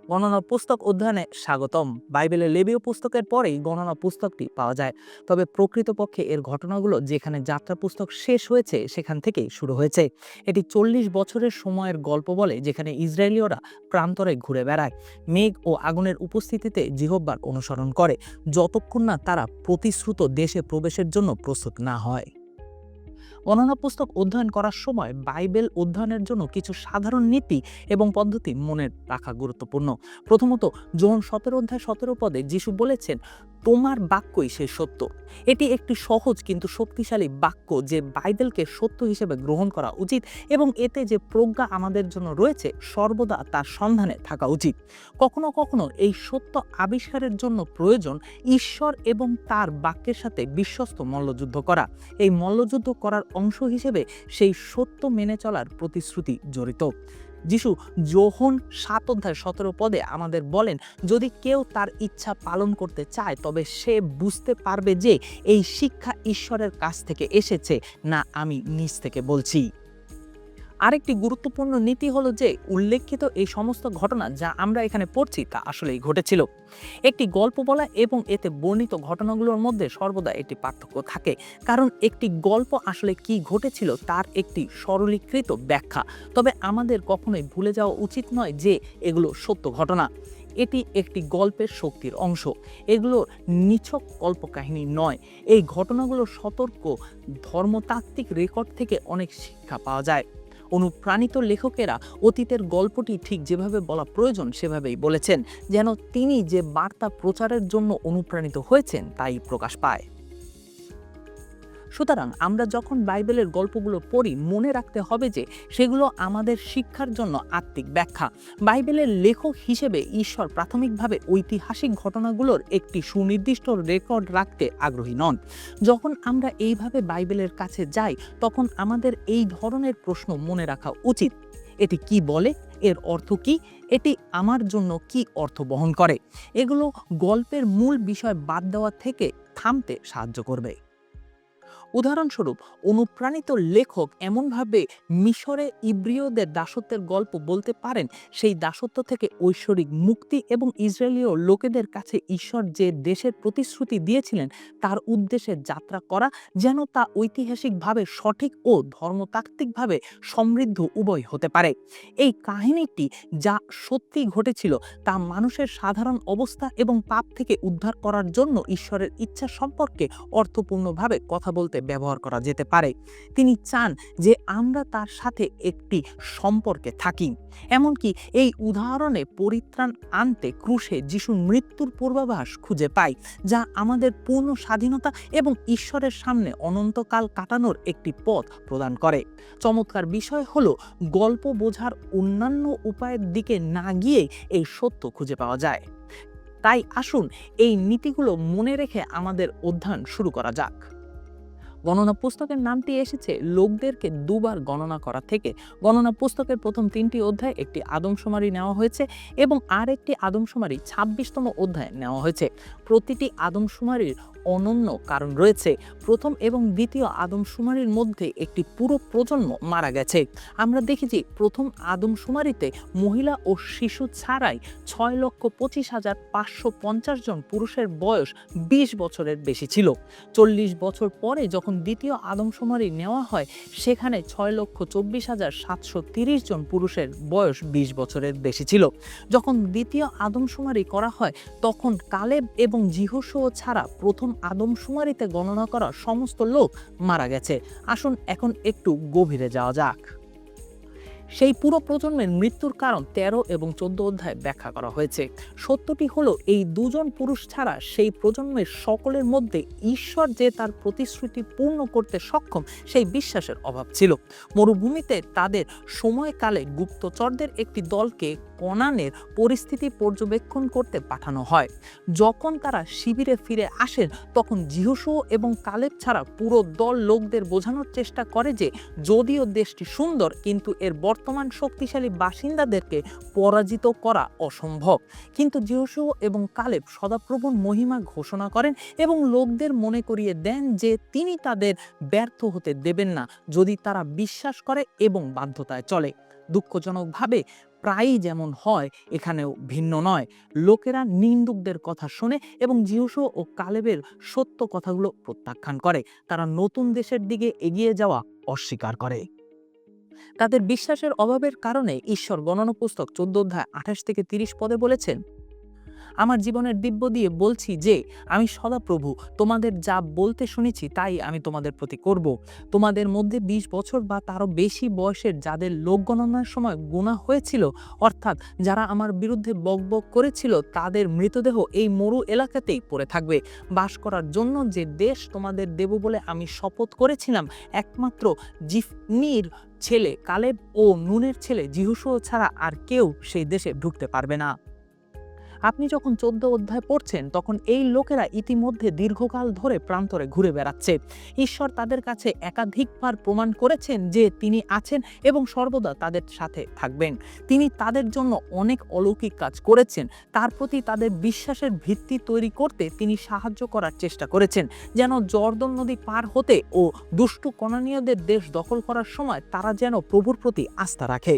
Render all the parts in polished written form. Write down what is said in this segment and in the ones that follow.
গণনা পুস্তক অধ্যয়নে স্বাগতম। বাইবেলের লেবীয় পুস্তকের পরেই গণনা পুস্তকটি পাওয়া যায়। তবে প্রকৃতপক্ষে এর ঘটনাগুলো যেখানে যাত্রা পুস্তক শেষ হয়েছে সেখান থেকেই শুরু হয়েছে। এটি 40 বছরের সময়ের গল্প বলে, যেখানে ইসরায়েলীয়রা প্রান্তরে ঘুরে বেড়ায়, মেঘ ও আগুনের উপস্থিতিতে জিহ্বার অনুসরণ করে, যতক্ষণ না তারা প্রতিশ্রুত দেশে প্রবেশের জন্য প্রস্তুত না হয়। গণনা পুস্তক অধ্যয়ন করার সময় বাইবেল অধ্যয়নের জন্য কিছু সাধারণ নীতি এবং পদ্ধতি মনে রাখা গুরুত্বপূর্ণ। প্রথমত, যোহন 17 অধ্যায় 17 পদে যিশু বলেছেন, তোমার বাক্যই সেই সত্য। এটি একটি সহজ কিন্তু শক্তিশালী বাক্য, যে বাইবেলকে সত্য হিসেবে গ্রহণ করা উচিত এবং এতে যে প্রজ্ঞা আমাদের জন্য রয়েছে সর্বদা তার সন্ধানে থাকা উচিত। কখনো কখনো এই সত্য আবিষ্কারের জন্য প্রয়োজন ঈশ্বর এবং তার বাক্যের সাথে বিশ্বস্ত মল্লযুদ্ধ করা। এই মল্লযুদ্ধ করার অংশ হিসেবে সেই সত্য মেনে চলার প্রতিশ্রুতি জড়িত। যিশু যোহন 7 অধ্যায় 17 পদে আমাদের বলেন, যদি কেউ তার ইচ্ছা পালন করতে চায় তবে সে বুঝতে পারবে যে এই শিক্ষা ঈশ্বরের কাছ থেকে এসেছে, না আমি নিজ থেকে বলছি। আরেকটি গুরুত্বপূর্ণ নীতি হলো যে উল্লেখিত এই সমস্ত ঘটনা যা আমরা এখানে পড়ছি তা আসলেই ঘটেছিল। একটি গল্প বলা এবং এতে বর্ণিত ঘটনাগুলোর মধ্যে সর্বদা একটি পার্থক্য থাকে, কারণ একটি গল্প আসলে কি ঘটেছিল তার একটি সরলীকৃত ব্যাখ্যা। তবে আমাদের কখনোই ভুলে যাওয়া উচিত নয় যে এগুলো সত্য ঘটনা। এটি একটি গল্পের শক্তির অংশ। এগুলো নিছক কল্পকাহিনী নয়। এই ঘটনাগুলো সতর্ক ধর্মতাত্ত্বিক রেকর্ড থেকে অনেক শিক্ষা পাওয়া যায়। অনুপ্রাণিত লেখকেরা অতীতের গল্পটি ঠিক যেভাবে বলা প্রয়োজন সেভাবেই বলেছেন, যেন তিনি যে বার্তা প্রচারের জন্য অনুপ্রাণিত হয়েছেন তাই প্রকাশ পায়। সুতরাং আমরা যখন বাইবেলের গল্পগুলো পড়ি, মনে রাখতে হবে যে সেগুলো আমাদের শিক্ষার জন্য আত্মিক ব্যাখ্যা। বাইবেলের লেখক হিসেবে ঈশ্বর প্রাথমিকভাবে ঐতিহাসিক ঘটনাগুলোর একটি সুনির্দিষ্ট রেকর্ড রাখতে আগ্রহী নন। যখন আমরা এইভাবে বাইবেলের কাছে যাই, তখন আমাদের এই ধরনের প্রশ্ন মনে রাখা উচিত: এটি কি বলে? এর অর্থ কি? এটি আমার জন্য কি অর্থ বহন করে? এগুলো গল্পের মূল বিষয় বাদ দেওয়া থেকে থামতে সাহায্য করবে। উদাহরণস্বরূপ, অনুপ্রাণিত লেখক এমনভাবে মিশরে ইব্রিয়দের দাসত্বের গল্প বলতে পারেন, সেই দাসত্ব থেকে ঐশ্বরিক মুক্তি এবং ইসরায়েলীয় লোকেদের কাছে ঈশ্বর যে দেশের প্রতিশ্রুতি দিয়েছিলেন তার উদ্দেশ্যে যাত্রা করা, যেন তা ঐতিহাসিকভাবে সঠিক ও ধর্মতাত্ত্বিকভাবে সমৃদ্ধ উভয় হতে পারে। এই কাহিনীটি যা সত্যি ঘটেছিল তা মানুষের সাধারণ অবস্থা এবং পাপ থেকে উদ্ধার করার জন্য ঈশ্বরের ইচ্ছা সম্পর্কে অর্থপূর্ণভাবে কথা বলতে ব্যবহার করা যেতে পারে। তিনি চান যে আমরা তার সাথে একটি সম্পর্কে থাকি। এমনকি এই উদাহরণে পরিত্রাণ আনতে ক্রুশে যিশুর মৃত্যুর পূর্বাভাস খুঁজে পাই, যা আমাদের পূর্ণ স্বাধীনতা এবং ঈশ্বরের সামনে অনন্তকাল কাটানোর একটি পথ প্রদান করে। চমৎকার বিষয় হলো, গল্প বোঝার অন্যান্য উপায়ের দিকে না গিয়ে এই সত্য খুঁজে পাওয়া যায়। তাই আসুন এই নীতিগুলো মনে রেখে আমাদের অধ্যয়ন শুরু করা যাক। গণনা পুস্তকের নামটি এসেছে লোকদেরকে দুবার গণনা করা থেকে। গণনা পুস্তকের প্রথম 3টি অধ্যায় একটি আদমশুমারি নেওয়া হয়েছে এবং আর একটি আদমশুমারি 26তম অধ্যায়ে নেওয়া হয়েছে। প্রতিটি আদমশুমারির অনন্য কারণ রয়েছে। প্রথম এবং দ্বিতীয় আদমশুমারির মধ্যে একটি পুরো প্রজন্ম মারা গেছে। আমরা দেখেছি প্রথম আদমশুমারিতে মহিলা ও শিশু ছাড়াই 6,25,550 জন পুরুষের বয়স 20 বছরের বেশি ছিল। 40 বছর পরে যখন দ্বিতীয় আদমশুমারি নেওয়া হয়, সেখানে 6,24,730 জন পুরুষের বয়স 20 বছরের বেশি ছিল। যখন দ্বিতীয় আদমশুমারি করা হয়, তখন কালেব এবং যিহোশূয়া ছাড়া প্রথম আদমশুমারিতে গণনা করা সমস্ত লোক মারা গেছে। আসুন এখন একটু গভীরে যাওয়া যাক। সেই পুরো প্রজন্মের মৃত্যুর কারণ 13 এবং 14 অধ্যায়ে ব্যাখ্যা করা হয়েছে। সত্যটি হলো, এই দুজন পুরুষ ছাড়া সেই প্রজন্মের সকলের মধ্যে ঈশ্বর যে তার প্রতিশ্রুতি পূর্ণ করতে সক্ষম সেই বিশ্বাসের অভাব ছিল। মরুভূমিতে তাদের সময়কালে গুপ্তচরদের একটি দলকে কনানের পরিস্থিতি পর্যবেক্ষণ করতে পাঠানো হয়। যখন তারা শিবিরে ফিরে আসেন, তখন যিহোশূয়া এবং কালেব ছাড়া পুরো দল লোকদের বোঝানোর চেষ্টা করে যে যদিও দেশটি সুন্দর, কিন্তু এর বর্তমান শক্তিশালী বাসিন্দাদেরকে পরাজিত করা অসম্ভব। কিন্তু যিহোশূয়া এবং কালেব সদাপ্রভুর মহিমা ঘোষণা করেন এবং লোকদের মনে করিয়ে দেন যে তিনি তাদের ব্যর্থ হতে দেবেন না যদি তারা বিশ্বাস করে এবং বাধ্যতায় চলে। দুঃখজনকভাবে প্রায়ই যেমন হয় এখানেও ভিন্ন নয়। লোকেরা নিন্দুকদের কথা শোনে এবং যিহোশু ও কালেবের সত্য কথাগুলো প্রত্যাখ্যান করে। তারা নতুন দেশের দিকে এগিয়ে যাওয়া অস্বীকার করে। তাদের বিশ্বাসের অভাবের কারণে ঈশ্বর গণনা পুস্তক 14 অধ্যায় 28 থেকে 30 পদে বলেছেন, আমার জীবনের দিব্য দিয়ে বলছি যে আমি সদাপ্রভু তোমাদের যা বলতে শুনেছি তাই আমি তোমাদের প্রতি করব। তোমাদের মধ্যে 20 বছর বা তারও বেশি বয়সের যাদের লোক গণনার সময় গুনাহ হয়েছিল, অর্থাৎ যারা আমার বিরুদ্ধে বকবক করেছিল, তাদের মৃতদেহ এই মরু এলাকাতেই পড়ে থাকবে। বাস করার জন্য যে দেশ তোমাদের দেব বলে আমি শপথ করেছিলাম, একমাত্র জিফনির ছেলে কালেব ও নুনের ছেলে যিহোশু ছাড়া আর কেউ সেই দেশে ঢুকতে পারবে না। আপনি যখন 14 অধ্যায় পড়ছেন তখন এই লোকেরা ইতিমধ্যে দীর্ঘকাল ধরে প্রান্তরে ঘুরে বেড়াচ্ছে। ঈশ্বর তাদের কাছে একাধিকবার প্রমাণ করেছেন যে তিনি আছেন এবং সর্বদা তাদের সাথে থাকবেন। তিনি তাদের জন্য অনেক অলৌকিক কাজ করেছেন। তার প্রতি তাদের বিশ্বাসের ভিত্তি তৈরি করতে তিনি সাহায্য করার চেষ্টা করেছেন, যেন জর্দন নদী পার হতে ও দুষ্টু কনানীয়দের দেশ দখল করার সময় তারা যেন প্রভুর প্রতি আস্থা রাখে।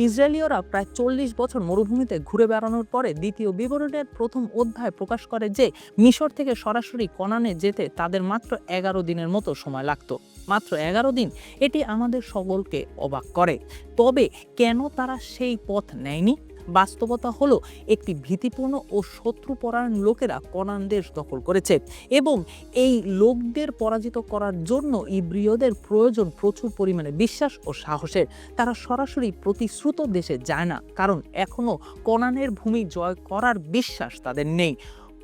ইসরায়েলীয়রা প্রায় 40 বছর মরুভূমিতে ঘুরে বেড়ানোর পরে দ্বিতীয় বিবরণের 1 অধ্যায় প্রকাশ করে যে মিশর থেকে সরাসরি কনানে যেতে তাদের মাত্র 11 দিনের মতো সময় লাগতো। মাত্র 11 দিন। এটি আমাদের সকলকে অবাক করে। তবে কেন তারা সেই পথ নেয়নি? বাস্তবতা হলো, একটি ভীতিপূর্ণ ও শত্রুপরায়ণ লোকেরা কনান দেশ দখল করেছে এবং এই লোকদের পরাজিত করার জন্য ইব্রিয়দের প্রয়োজন প্রচুর পরিমাণে বিশ্বাস ও সাহসের। তারা সরাসরি প্রতিশ্রুত দেশে যায় না, কারণ এখনো কনানের ভূমি জয় করার বিশ্বাস তাদের নেই।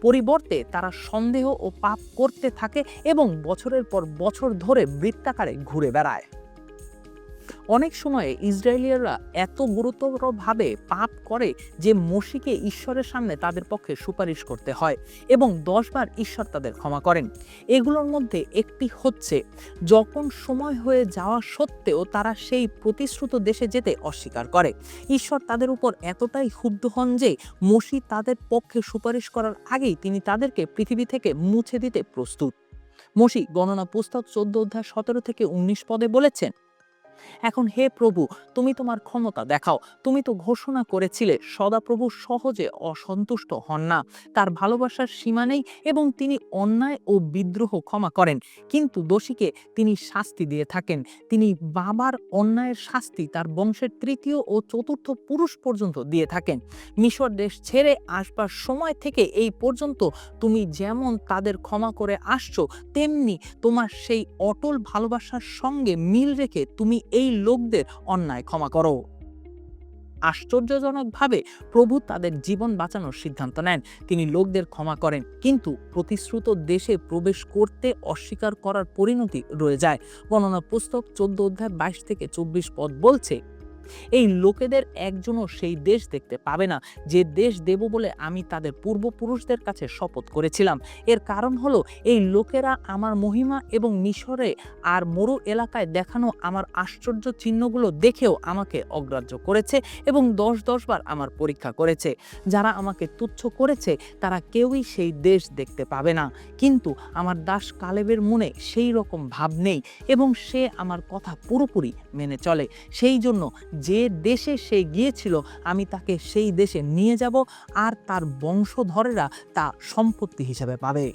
পরিবর্তে তারা সন্দেহ ও পাপ করতে থাকে এবং বছরের পর বছর ধরে বৃত্তাকারে ঘুরে বেড়ায়। অনেক সময়ে ইসরায়েলীয়রা এত গুরুতরভাবে পাপ করে যে মোশিকে ঈশ্বরের সামনে তাদের পক্ষে সুপারিশ করতে হয় এবং 10 বার ঈশ্বর তাদের ক্ষমা করেন। এগুলোর মধ্যে একটি হচ্ছে, যখন সময় হয়ে যাওয়া সত্ত্বেও তারা সেই প্রতিশ্রুত দেশে যেতে অস্বীকার করে। ঈশ্বর তাদের উপর এতটাই ক্ষুব্ধ হন যে মোশি তাদের পক্ষে সুপারিশ করার আগেই তিনি তাদেরকে পৃথিবী থেকে মুছে দিতে প্রস্তুত। মোশি গণনা পুস্তক 14 অধ্যায় 17 থেকে 19 পদে বলেছেন, এখন হে প্রভু, তুমি তোমার ক্ষমতা দেখাও। তুমি তো ঘোষণা করেছিলে সদাপ্রভু সহজে অসন্তুষ্ট হন না, তার ভালোবাসার সীমা নেই এবং তিনি অন্যায় ও বিদ্রোহ ক্ষমা করেন, কিন্তু দোষীকে তিনি শাস্তি দিয়ে থাকেন। তিনি বাবার অন্যায়ের শাস্তি তার বংশের 3য় ও 4র্থ পুরুষ পর্যন্ত দিয়ে থাকেন। মিশর দেশ ছেড়ে আসবার সময় থেকে এই পর্যন্ত তুমি যেমন তাদের ক্ষমা করে আসছো, তেমনি তোমার সেই অটল ভালোবাসার সঙ্গে মিল রেখে তুমি এই লোকদের অন্যায় ক্ষমা করো। আশ্চর্যজনকভাবে প্রভু তাদের জীবন বাঁচানোর সিদ্ধান্ত নেন। তিনি লোকদের ক্ষমা করেন, কিন্তু প্রতিশ্রুত দেশে প্রবেশ করতে অস্বীকার করার পরিণতি রয়ে যায়। গণনা পুস্তক 14 অধ্যায় 22 থেকে 24 পদ বলছে, এই লোকেদের একজনও সেই দেশ দেখতে পাবে না, যে দেশ দেব বলে আমি তাদের পূর্বপুরুষদের কাছে শপথ করেছিলাম। এর কারণ হলো, এই লোকেরা আমার মহিমা এবং মিশরে আর মরু এলাকায় দেখানো আমার আশ্চর্য চিহ্নগুলো দেখেও আমাকে অগ্রাহ্য করেছে এবং 10 বার আমার পরীক্ষা করেছে। যারা আমাকে তুচ্ছ করেছে তারা কেউই সেই দেশ দেখতে পাবে না, কিন্তু আমার দাস কালেবের মনে সেই রকম ভাব নেই এবং সে আমার কথা পুরোপুরি মেনে চলে। সেই জন্য যে দেশে সে গিয়েছিল আমি তাকে সেই দেশে নিয়ে যাব, আর তার বংশধরেরা তা সম্পত্তি হিসেবে পাবে।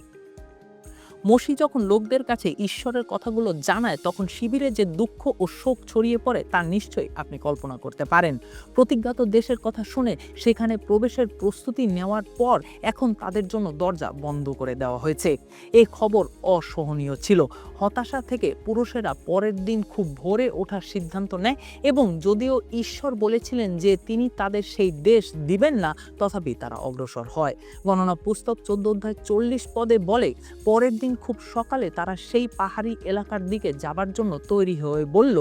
মোশি যখন লোকদের কাছে ঈশ্বরের কথাগুলো জানায় তখন শিবিরে যে দুঃখ ও শোক ছড়িয়ে পড়ে তা নিশ্চয়ই আপনি কল্পনা করতে পারেন। প্রতিজ্ঞাত দেশের কথা শুনে সেখানে প্রবেশের প্রস্তুতি নেওয়ার পর এখন তাদের জন্য দরজা বন্ধ করে দেওয়া হয়েছে। এই খবর অসহনীয় ছিল। হতাশা থেকে পুরুষেরা পরের দিন খুব ভোরে ওঠার সিদ্ধান্ত নেয় এবং যদিও ঈশ্বর বলেছিলেন যে তিনি তাদের সেই দেশ দিবেন না, তথাপি তারা অগ্রসর হয়। গণনা পুস্তক 14 অধ্যায় 40 বলে, পরের দিন খুব সকালে তারা সেই পাহাড়ি এলাকার দিকে যাবার জন্য তৈরি হয়ে বলল,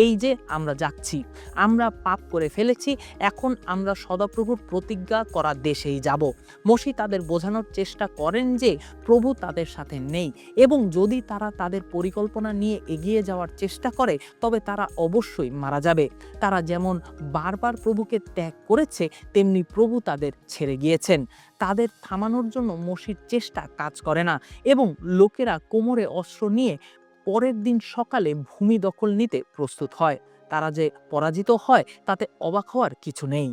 এই যে আমরা যাচ্ছি, আমরা পাপ করে ফেলেছি, এখন আমরা সদাপ্রভুর প্রতিজ্ঞা করা দেশেই যাব। মোশি তাদের বোঝানোর চেষ্টা করেন যে প্রভু তাদের সাথে নেই এবং যদি তারা তাদের পরিকল্পনা নিয়ে এগিয়ে যাওয়ার চেষ্টা করে তবে তারা অবশ্যই মারা যাবে। তারা যেমন বারবার প্রভুকে ত্যাগ করেছে তেমনি প্রভু তাদের ছেড়ে গিয়েছেন। তাদের থামানোর জন্য মোশির চেষ্টা কাজ করে না এবং লোকেরা কোমরে অস্ত্র নিয়ে পরের দিন সকালে ভূমি দখল নিতে প্রস্তুত হয়। তারা যে পরাজিত হয় তাতে অবাক হওয়ার কিছু নেই।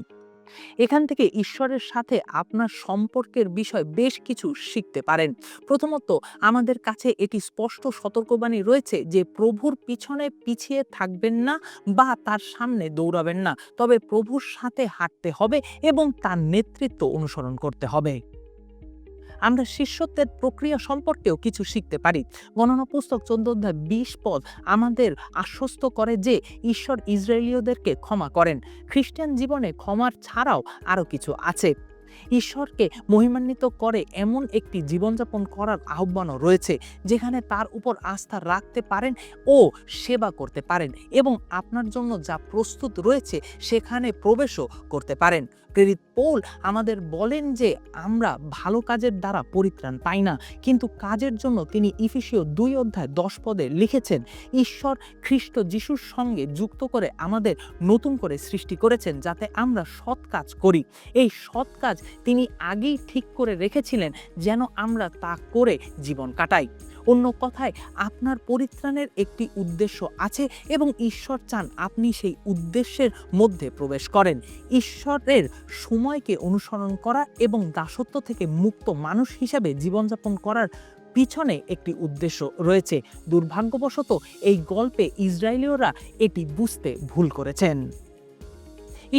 এখান থেকে ঈশ্বরের সাথে আপনার সম্পর্কের বিষয় বেশ কিছু শিখতে পারেন। প্রথমত, আমাদের কাছে এটি স্পষ্ট সতর্কবাণী রয়েছে যে প্রভুর পিছনে পিছিয়ে থাকবেন না বা তার সামনে দৌড়াবেন না, তবে প্রভুর সাথে হাঁটতে হবে এবং তার নেতৃত্ব অনুসরণ করতে হবে। আমরা শিষ্যত্বের প্রক্রিয়া সম্পর্কেও কিছু শিখতে পারি। গণনা পুস্তক 14 অধ্যায় 20 পদ আমাদের আশ্বস্ত করে যে ঈশ্বর ইসরায়েলীয়দেরকে ক্ষমা করেন। খ্রিস্টান জীবনে ক্ষমার ছাড়াও আরও কিছু আছে। ঈশ্বরকে মহিমান্বিত করে এমন একটি জীবনযাপন করার আহ্বানও রয়েছে, যেখানে তার উপর আস্থা রাখতে পারেন ও সেবা করতে পারেন এবং আপনার জন্য যা প্রস্তুত রয়েছে সেখানে প্রবেশও করতে পারেন। প্রেরিত পৌল আমাদের বলেন যে আমরা ভালো কাজের দ্বারা পরিত্রাণ পাই না, কিন্তু কাজের জন্য তিনি ইফিসীয় 2 অধ্যায় 10 পদে লিখেছেন, ঈশ্বর খ্রিস্ট যিশুর সঙ্গে যুক্ত করে আমাদের নতুন করে সৃষ্টি করেছেন যাতে আমরা সৎ কাজ করি। এই সৎ কাজ তিনি আগেই ঠিক করে রেখেছিলেন যেন আমরা তা করে জীবন কাটাই। অন্য কথায়, আপনার পরিত্রাণের একটি উদ্দেশ্য আছে এবং ঈশ্বর চান আপনি সেই উদ্দেশ্যের মধ্যে প্রবেশ করেন। ঈশ্বরের সময়কে অনুসরণ করা এবং দাসত্ব থেকে মুক্ত মানুষ হিসাবে জীবনযাপন করার পিছনে একটি উদ্দেশ্য রয়েছে। দুর্ভাগ্যবশত এই গল্পে ইসরায়েলীয়রা এটি বুঝতে ভুল করেছেন।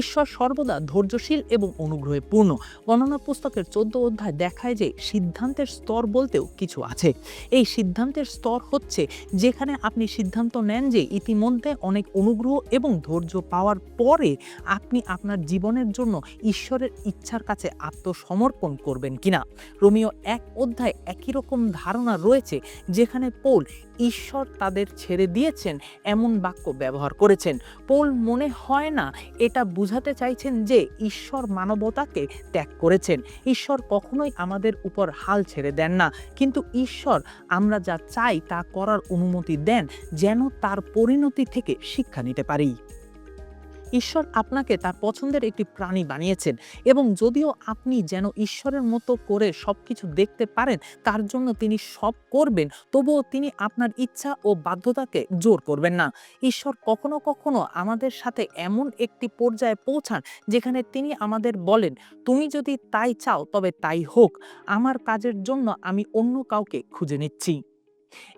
ঈশ্বর সর্বদা ধৈর্যশীল এবং অনুগ্রহে পূর্ণ। গণনা পুস্তকের 14 অধ্যায় দেখায় যে সিদ্ধান্তের স্তর বলতেও কিছু আছে। এই সিদ্ধান্তের স্তর হচ্ছে যেখানে আপনি সিদ্ধান্ত নেন যে ইতিমধ্যে অনেক অনুগ্রহ এবং ধৈর্য পাওয়ার পরে আপনি আপনার জীবনের জন্য ঈশ্বরের ইচ্ছার কাছে আত্মসমর্পণ করবেন কিনা। রোমীয় 1 অধ্যায় একই রকম ধারণা রয়েছে, যেখানে পৌল ঈশ্বর তাদের ছেড়ে দিয়েছেন এমন বাক্য ব্যবহার করেছেন। পৌল মনে হয় না এটা বুঝাতে চাইছেন যে ঈশ্বর মানবতাকে ত্যাগ করেছেন। ঈশ্বর কখনোই আমাদের উপর হাল ছেড়ে দেন না, কিন্তু ঈশ্বর আমরা যা চাই তা করার অনুমতি দেন যেন তার পরিণতি থেকে শিক্ষা নিতে পারি। ঈশ্বর আপনাকে তার পছন্দের একটি প্রাণী বানিয়েছেন এবং যদিও আপনি যেন ঈশ্বরের মতো করে সবকিছু দেখতে পারেন তার জন্য তিনি সব করবেন, তবুও তিনি আপনার ইচ্ছা ও বাধ্যতাকে জোর করবেন না। ঈশ্বর কখনো কখনো আমাদের সাথে এমন একটি পর্যায়ে পৌঁছান যেখানে তিনি আমাদের বলেন, তুমি যদি তাই চাও তবে তাই হোক, আমার কাজের জন্য আমি অন্য কাউকে খুঁজে নিচ্ছি।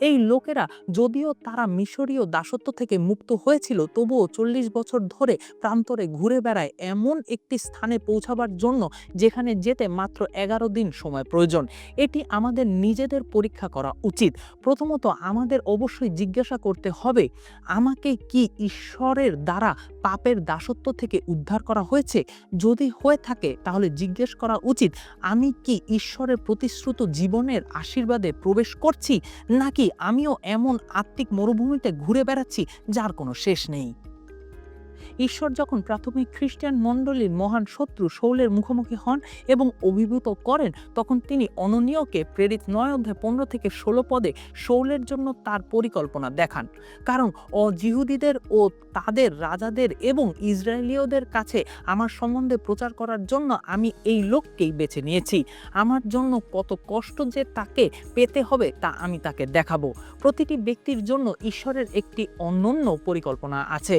এই লোকেরা যদিও তারা মিশরীয় দাসত্ব থেকে মুক্ত হয়েছিল, তবুও 40 বছর ধরে প্রান্তরে ঘুরে বেড়ায় এমন একটি স্থানে পৌঁছাবার জন্য যেখানে যেতে মাত্র 11 দিন সময় প্রয়োজন। এটি আমাদের নিজেদের পরীক্ষা করা উচিত। প্রথমত, আমাদের অবশ্যই জিজ্ঞাসা করতে হবে, আমাকে কি ঈশ্বরের দ্বারা পাপের দাসত্ব থেকে উদ্ধার করা হয়েছে? যদি হয়ে থাকে তাহলে জিজ্ঞেস করা উচিত, আমি কি ঈশ্বরের প্রতিশ্রুত জীবনের আশীর্বাদে প্রবেশ করছি, নাকি আমিও এমন আত্মিক মরুভূমিতে ঘুরে বেড়াচ্ছি যার কোনো শেষ নেই। ঈশ্বর যখন প্রাথমিক খ্রিস্টান মণ্ডলীর মহান শত্রু শৌলের মুখোমুখি হন এবং অভিভূত করেন, তখন তিনি অননীয়কে প্রেরিত 9 অধ্যায় 15 থেকে 16 পদে শৌলের জন্য তার পরিকল্পনা দেখান। কারণ অজিহুদীদের ও তাদের রাজাদের এবং ইসরায়েলীয়দের কাছে আমার সম্বন্ধে প্রচার করার জন্য আমি এই লোককেই বেছে নিয়েছি। আমার জন্য কত কষ্ট যে তাকে পেতে হবে তা আমি তাকে দেখাবো। প্রতিটি ব্যক্তির জন্য ঈশ্বরের একটি অনন্য পরিকল্পনা আছে।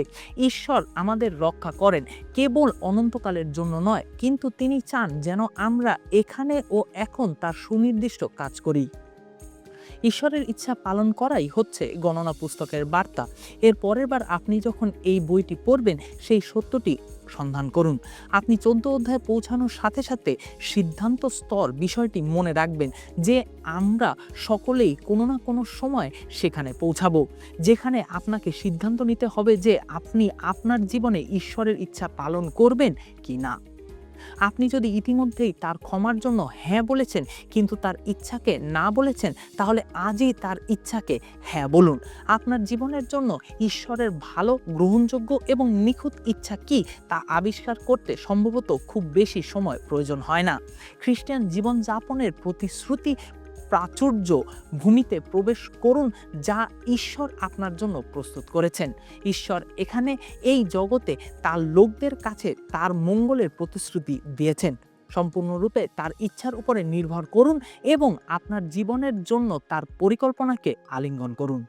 ঈশ্বর আমাদের রক্ষা করেন কেবল অনন্তকালের জন্য নয়, কিন্তু তিনি চান যেন আমরা এখানে ও এখন তার সুনির্দিষ্ট কাজ করি। ঈশ্বরের ইচ্ছা পালন করাই হচ্ছে গণনা পুস্তকের বার্তা। এর পরের বার আপনি যখন এই বইটি পড়বেন সেই সত্যটি সন্ধান করুন। আপনি 14 অধ্যায়ে পৌঁছানোর সাথে সাথে সিদ্ধান্ত স্তর বিষয়টি মনে রাখবেন যে আমরা সকলেই কোনো না কোনো সময় সেখানে পৌঁছাবো, যেখানে আপনাকে সিদ্ধান্ত নিতে হবে যে আপনি আপনার জীবনে ঈশ্বরের ইচ্ছা পালন করবেন কি না। আপনি যদি ইতিমধ্যেই তার ক্ষমার জন্য হ্যাঁ বলেছেন কিন্তু তার ইচ্ছাকে না বলেছেন, তাহলে আজই তার ইচ্ছাকে হ্যাঁ বলুন। আপনার জীবনের জন্য ঈশ্বরের ভালো, গ্রহণযোগ্য এবং নিখুঁত ইচ্ছা কি তা আবিষ্কার করতে সম্ভবত খুব বেশি সময় প্রয়োজন হয় না। খ্রিস্টান জীবনযাপনের প্রতিশ্রুতি প্রাচুর্য ভূমিতে প্রবেশ করুন যা ঈশ্বর আপনার জন্য প্রস্তুত করেছেন। ঈশ্বর এখানে এই জগতে তার লোকদের কাছে তার মঙ্গলের প্রতিশ্রুতি দিয়েছেন। সম্পূর্ণরূপে তার ইচ্ছার উপরে নির্ভর করুন এবং আপনার জীবনের জন্য তার পরিকল্পনাকে আলিঙ্গন করুন।